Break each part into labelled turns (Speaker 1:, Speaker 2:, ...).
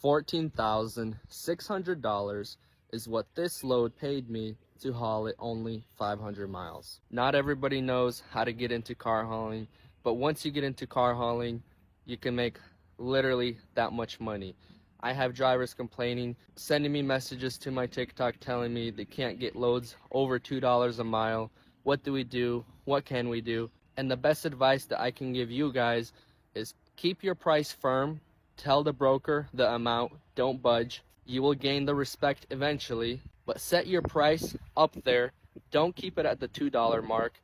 Speaker 1: $14,600 is what this load paid me to haul it only 500 miles. Not everybody knows how to get into car hauling, but once you get into car hauling, you can make literally that much money. I have drivers complaining, sending me messages to my TikTok telling me they can't get loads over $2 a mile. What do we do? What can we do? And the best advice that I can give you guys is keep your price firm. Tell the broker the amount, don't budge. You will gain the respect eventually, but set your price up there. Don't keep it at the $2 mark.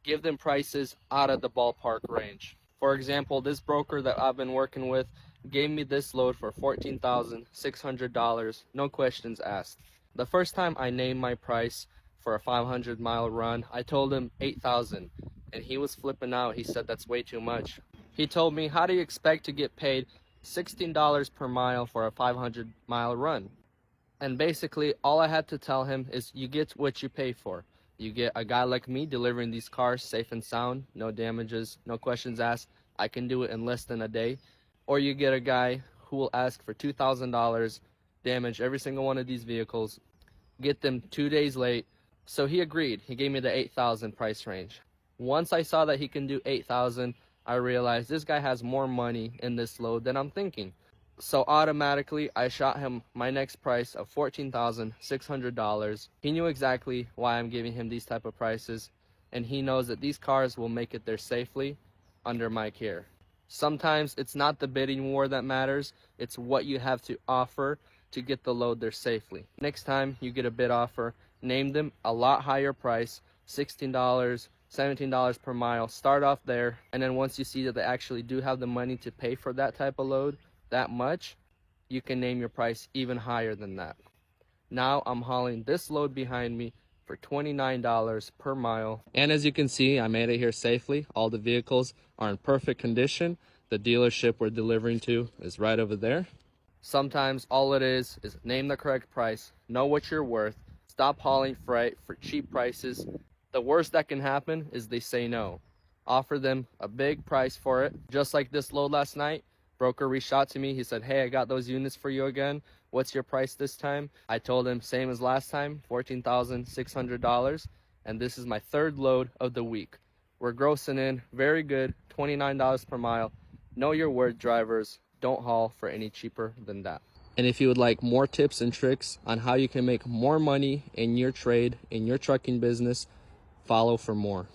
Speaker 1: Give them prices out of the ballpark range. For example, this broker that I've been working with gave me this load for $14,600, no questions asked. The first time I named my price for a 500-mile run, I told him $8,000, and he was flipping out. He said that's way too much. He told me, how do you expect to get paid $16 per mile for a 500-mile run? And basically, all I had to tell him is you get what you pay for. You get a guy like me delivering these cars safe and sound, no damages, no questions asked. I can do it in less than a day. Or you get a guy who will ask for $2,000, damage every single one of these vehicles, get them 2 days late. So he agreed. He gave me the $8,000 price range. Once I saw that he can do $8,000, I realized this guy has more money in this load than I'm thinking. So automatically, I shot him my next price of $14,600. He knew exactly why I'm giving him these type of prices, and he knows that these cars will make it there safely under my care. Sometimes it's not the bidding war that matters, it's what you have to offer to get the load there safely. Next time you get a bid offer, name them a lot higher price, $16, $17 per mile. Start off there, and then once you see that they actually do have the money to pay for that type of load, that much, you can name your price even higher than that. Now I'm hauling this load behind me for $29 per mile. And as you can see, I made it here safely. All the vehicles are in perfect condition. The dealership we're delivering to is right over there. Sometimes all it is name the correct price, know what you're worth, stop hauling freight for cheap prices. The worst that can happen is they say no. Offer them a big price for it. Just like this load last night, broker reached out to me. He said, hey, I got those units for you again. What's your price this time? I told him same as last time, $14,600. And this is my third load of the week. We're grossing in very good, $29 per mile. Know your worth, drivers. Don't haul for any cheaper than that. And if you would like more tips and tricks on how you can make more money in your trade, in your trucking business, follow for more.